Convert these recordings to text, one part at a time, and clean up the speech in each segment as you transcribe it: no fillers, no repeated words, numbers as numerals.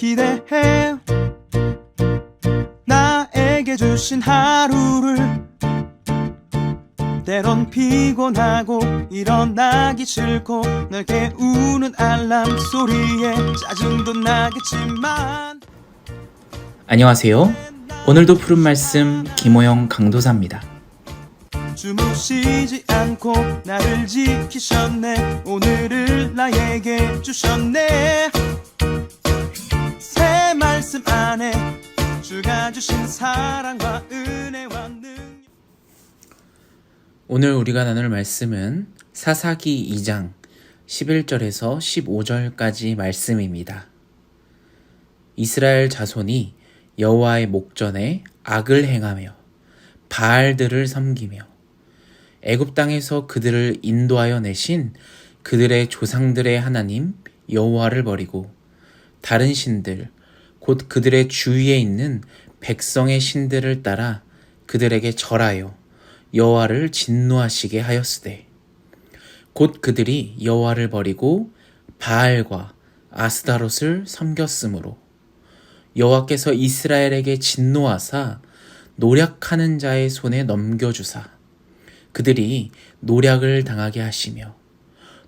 기대해 나에게 주신 하루를 때론 피곤하고 일어나기 싫고 널 깨우는 알람 소리에 짜증도 나겠지만 안녕하세요. 오늘도 푸른 말씀 김호영 강도사입니다. 주무시지 않고 나를 지키셨네. 오늘을 나에게 주셨네. 새 말씀 안에 주가 주신 사랑과 은혜와 능력. 오늘 우리가 나눌 말씀은 사사기 2장 11절에서 15절까지 말씀입니다. 이스라엘 자손이 여호와의 목전에 악을 행하며 바알들을 섬기며 애굽 땅에서 그들을 인도하여 내신 그들의 조상들의 하나님 여호와를 버리고 다른 신들 곧 그들의 주위에 있는 백성의 신들을 따라 그들에게 절하여 여호와를 진노하시게 하였으되 곧 그들이 여호와를 버리고 바알과 아스다롯을 섬겼으므로 여호와께서 이스라엘에게 진노하사 노략하는 자의 손에 넘겨주사 그들이 노략을 당하게 하시며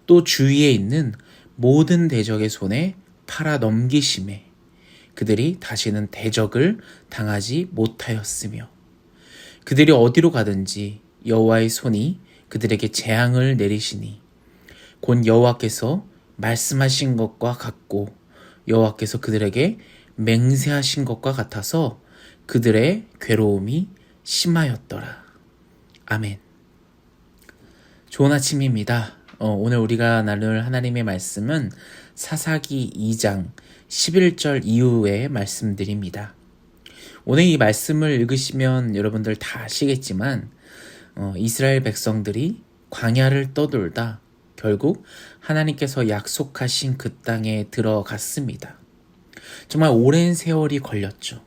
또 주위에 있는 모든 대적의 손에 팔아 넘기심에 그들이 다시는 대적을 당하지 못하였으며 그들이 어디로 가든지 여호와의 손이 그들에게 재앙을 내리시니 곧 여호와께서 말씀하신 것과 같고 여호와께서 그들에게 맹세하신 것과 같아서 그들의 괴로움이 심하였더라. 아멘. 좋은 아침입니다. 오늘 우리가 나눌 하나님의 말씀은 사사기 2장 11절 이후의 말씀들입니다. 오늘 이 말씀을 읽으시면 여러분들 다 아시겠지만 이스라엘 백성들이 광야를 떠돌다 결국 하나님께서 약속하신 그 땅에 들어갔습니다. 정말 오랜 세월이 걸렸죠.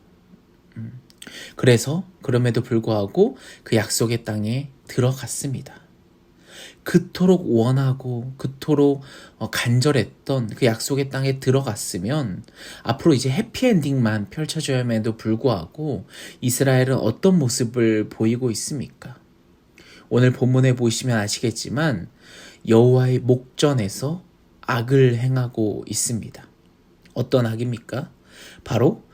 그럼에도 불구하고 그 약속의 땅에 들어갔습니다. 그토록 원하고 그토록 간절했던 그 약속의 땅에 들어갔으면 앞으로 이제 해피엔딩만 펼쳐져야에도 불구하고 이스라엘은 어떤 모습을 보이고 있습니까? 오늘 본문에 보시면 아시겠지만 여호와의 목전에서 악을 행하고 있습니다. 어떤 악입니까? 바로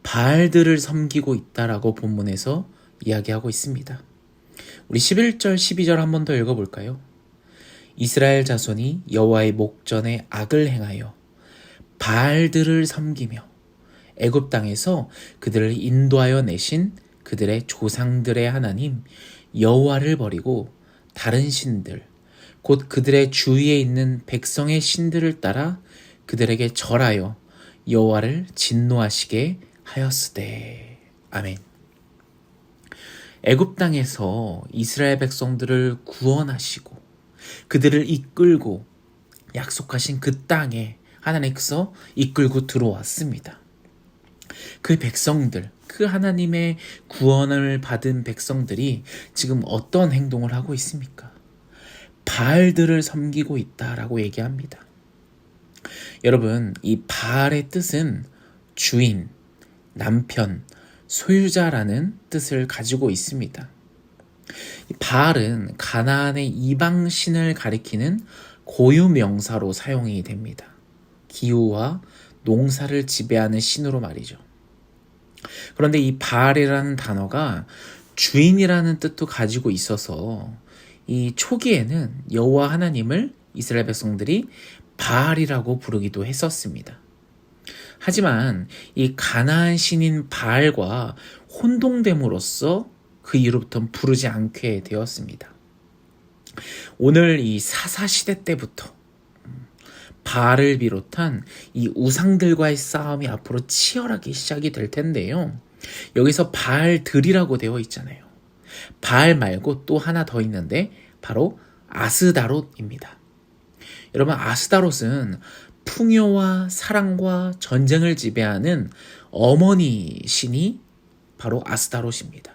바알들을 섬기고 있다라고 본문에서 이야기하고 있습니다. 우리 11절 12절 한 번 더 읽어볼까요? 이스라엘 자손이 여호와의 목전에 악을 행하여 바알들을 섬기며 애굽 땅에서 그들을 인도하여 내신 그들의 조상들의 하나님 여호와를 버리고 다른 신들 곧 그들의 주위에 있는 백성의 신들을 따라 그들에게 절하여 여호와를 진노하시게 하였으되. 아멘. 애굽 땅에서 이스라엘 백성들을 구원하시고 그들을 이끌고 약속하신 그 땅에 하나님께서 이끌고 들어왔습니다. 그 백성들, 그 하나님의 구원을 받은 백성들이 지금 어떤 행동을 하고 있습니까? 바알들을 섬기고 있다라고 얘기합니다. 여러분, 이 바알의 뜻은 주인, 남편, 소유자라는 뜻을 가지고 있습니다. 바알은 가나안의 이방신을 가리키는 고유명사로 사용이 됩니다. 기후와 농사를 지배하는 신으로 말이죠. 그런데 이 바알이라는 단어가 주인이라는 뜻도 가지고 있어서 이 초기에는 여호와 하나님을 이스라엘 백성들이 바알이라고 부르기도 했었습니다. 하지만 이 가나안 신인 바알과 혼동됨으로써 그 이후로부터는 부르지 않게 되었습니다. 오늘 이 사사시대 때부터 바알을 비롯한 이 우상들과의 싸움이 앞으로 치열하게 시작이 될 텐데요. 여기서 바알들이라고 되어 있잖아요. 바알 말고 또 하나 더 있는데 바로 아스다롯입니다. 여러분, 아스다롯은 풍요와 사랑과 전쟁을 지배하는 어머니 신이 바로 아스다롯입니다.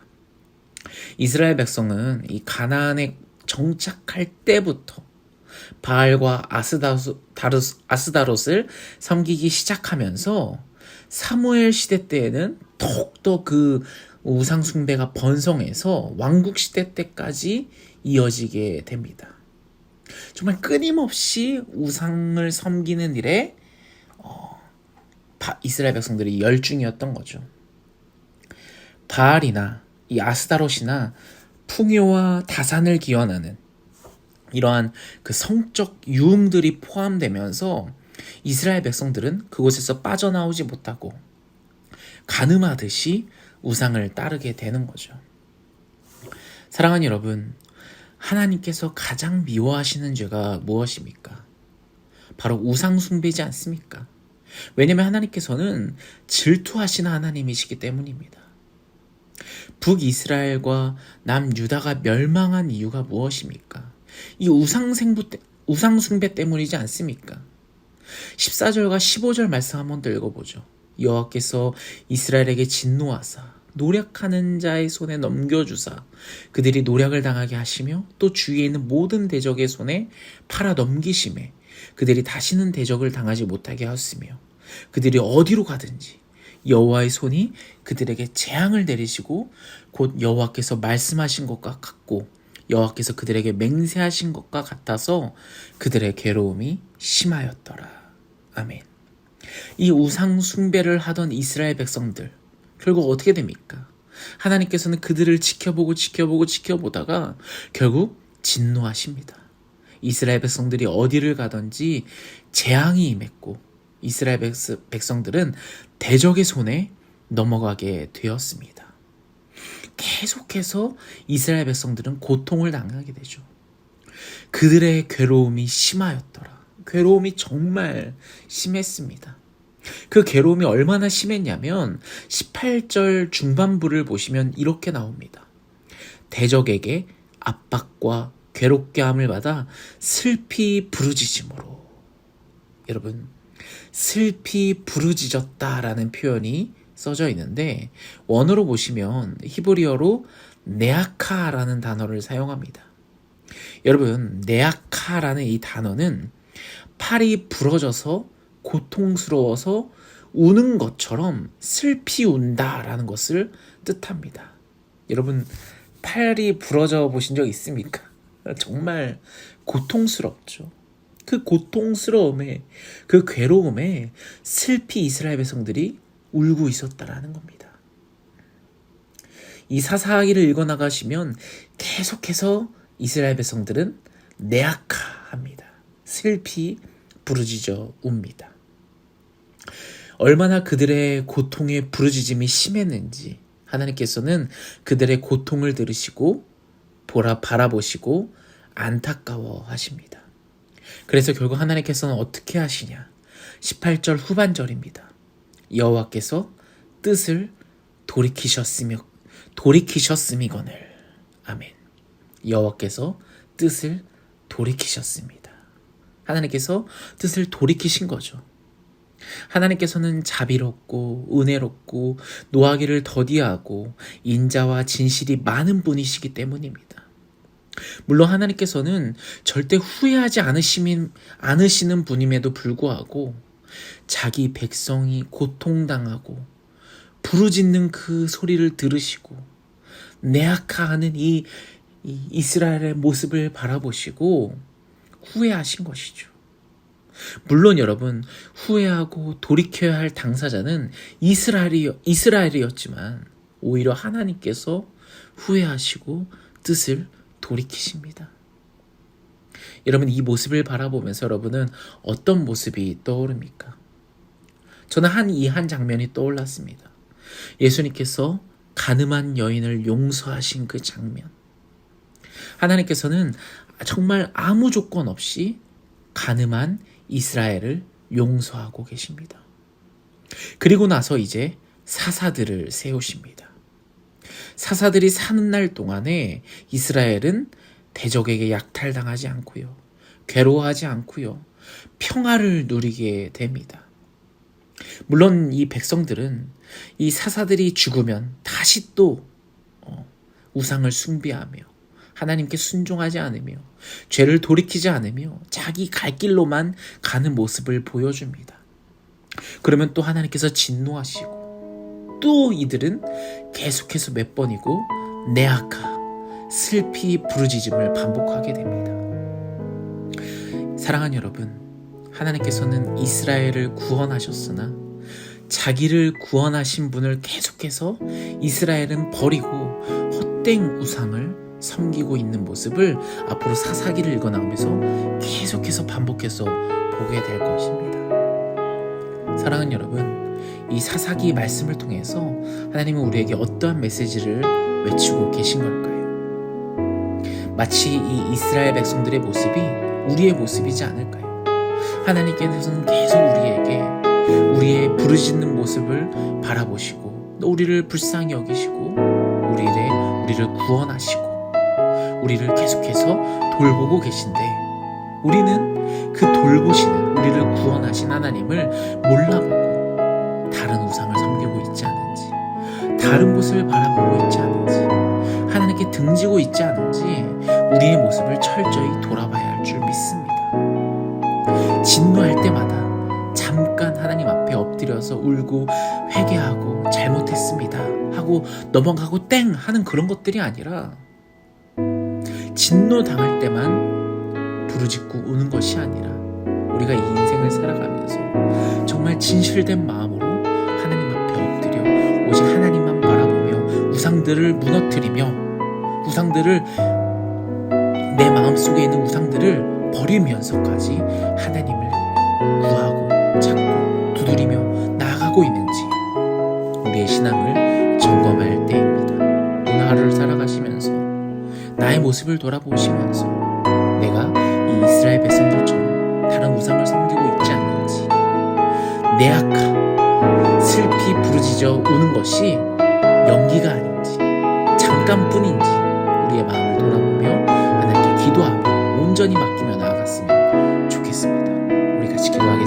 이스라엘 백성은 이 가나안에 정착할 때부터 바알과 아스다롯을 섬기기 시작하면서 사무엘 시대 때에는 더욱더 그 우상 숭배가 번성해서 왕국 시대 때까지 이어지게 됩니다. 정말 끊임없이 우상을 섬기는 일에 이스라엘 백성들이 열중이었던 거죠. 바알이나 이 아스타롯이나 풍요와 다산을 기원하는 이러한 그 성적 유흥들이 포함되면서 이스라엘 백성들은 그곳에서 빠져나오지 못하고 가늠하듯이 우상을 따르게 되는 거죠. 사랑하는 여러분, 하나님께서 가장 미워하시는 죄가 무엇입니까? 바로 우상 숭배이지 않습니까? 왜냐하면 하나님께서는 질투하시는 하나님이시기 때문입니다. 북이스라엘과 남유다가 멸망한 이유가 무엇입니까? 이 우상 숭배 때문이지 않습니까? 14절과 15절 말씀 한번 더 읽어보죠. 여호와께서 이스라엘에게 진노하사 노략하는 자의 손에 넘겨주사 그들이 노략을 당하게 하시며 또 주위에 있는 모든 대적의 손에 팔아 넘기심에 그들이 다시는 대적을 당하지 못하게 하였으며 그들이 어디로 가든지 여호와의 손이 그들에게 재앙을 내리시고 곧 여호와께서 말씀하신 것과 같고 여호와께서 그들에게 맹세하신 것과 같아서 그들의 괴로움이 심하였더라. 아멘. 이 우상 숭배를 하던 이스라엘 백성들 결국 어떻게 됩니까? 하나님께서는 그들을 지켜보다가 결국 진노하십니다. 이스라엘 백성들이 어디를 가든지 재앙이 임했고 이스라엘 백성들은 대적의 손에 넘어가게 되었습니다. 계속해서 이스라엘 백성들은 고통을 당하게 되죠. 그들의 괴로움이 심하였더라. 괴로움이 정말 심했습니다. 그 괴로움이 얼마나 심했냐면 18절 중반부를 보시면 이렇게 나옵니다. 대적에게 압박과 괴롭게 함을 받아 슬피 부르짖음으로. 여러분, 슬피 부르짖었다라는 표현이 써져 있는데 원어로 보시면 히브리어로 네아카라는 단어를 사용합니다. 여러분, 네아카라는 이 단어는 팔이 부러져서 고통스러워서 우는 것처럼 슬피 운다라는 것을 뜻합니다. 여러분, 팔이 부러져 보신 적 있습니까? 정말 고통스럽죠. 그 고통스러움에, 그 괴로움에 슬피 이스라엘 백성들이 울고 있었다라는 겁니다. 이 사사기를 읽어나가시면 계속해서 이스라엘 백성들은 네아카합니다. 슬피 부르짖어 웁니다. 얼마나 그들의 고통의 부르짖음이 심했는지 하나님께서는 그들의 고통을 들으시고 바라보시고 안타까워 하십니다. 그래서 결국 하나님께서는 어떻게 하시냐? 18절 후반절입니다. 여호와께서 뜻을 돌이키셨음이거늘. 아멘. 여호와께서 뜻을 돌이키셨습니다. 하나님께서 뜻을 돌이키신 거죠. 하나님께서는 자비롭고 은혜롭고 노하기를 더디하고 인자와 진실이 많은 분이시기 때문입니다. 물론 하나님께서는 절대 후회하지 않으시는 분임에도 불구하고 자기 백성이 고통당하고 부르짖는 그 소리를 들으시고 네아카하는 이 이스라엘의 모습을 바라보시고 후회하신 것이죠. 물론 여러분, 후회하고 돌이켜야 할 당사자는 이스라엘이었지만 오히려 하나님께서 후회하시고 뜻을 돌이키십니다. 여러분, 이 모습을 바라보면서 여러분은 어떤 모습이 떠오릅니까? 저는 한 장면이 떠올랐습니다. 예수님께서 가늠한 여인을 용서하신 그 장면. 하나님께서는 정말 아무 조건 없이 가늠한 이스라엘을 용서하고 계십니다. 그리고 나서 이제 사사들을 세우십니다. 사사들이 사는 날 동안에 이스라엘은 대적에게 약탈당하지 않고요, 괴로워하지 않고요, 평화를 누리게 됩니다. 물론 이 백성들은 이 사사들이 죽으면 다시 또 우상을 숭배하며 하나님께 순종하지 않으며 죄를 돌이키지 않으며 자기 갈 길로만 가는 모습을 보여줍니다. 그러면 또 하나님께서 진노하시고, 또 이들은 계속해서 몇 번이고 내아카, 슬피 부르짖음을 반복하게 됩니다. 사랑하는 여러분, 하나님께서는 이스라엘을 구원하셨으나 자기를 구원하신 분을 계속해서 이스라엘은 버리고 헛된 우상을 섬기고 있는 모습을 앞으로 사사기를 읽어 나오면서 계속해서 반복해서 보게 될 것입니다. 사랑하는 여러분, 이 사사기 말씀을 통해서 하나님은 우리에게 어떠한 메시지를 외치고 계신 걸까요? 마치 이 이스라엘 백성들의 모습이 우리의 모습이지 않을까요? 하나님께서는 계속 우리에게 우리의 부르짖는 모습을 바라보시고, 또 우리를 불쌍히 여기시고 우리를 구원하시고 우리를 계속해서 돌보고 계신데, 우리는 그 돌보시는, 우리를 구원하신 하나님을 몰라보고 다른 우상을 섬기고 있지 않은지, 다른 모습을 바라보고 있지 않은지, 하나님께 등지고 있지 않은지 우리의 모습을 철저히 돌아봐야 할 줄 믿습니다. 진노할 때마다 잠깐 하나님 앞에 엎드려서 울고 회개하고 잘못했습니다 하고 넘어가고 땡 하는 그런 것들이 아니라, 진노 당할 때만 부르짖고 우는 것이 아니라 우리가 이 인생을 살아가면서 정말 진실된 마음으로 하나님 앞에 엎드려 오직 하나님만 바라보며 우상들을 무너뜨리며, 우상들을, 내 마음속에 있는 우상들을 버리면서까지 하나님을 구하고 찾고 두드리며 나아가고 있는지 우리의 신앙을 점검할 때입니다. 오늘 하루를 살아가시면서 나의 모습을 돌아보시면서 내가 이 이스라엘 백성들처럼 다른 우상을 섬기고 있지 않는지, 내아카, 슬피 부르짖어 우는 것이 연기가 아닌지, 잠깐뿐인지 우리의 마음을 돌아보며 하나님께 기도하며 온전히 맡기며 나아갔으면 좋겠습니다. 우리 같이 기도하겠습니다.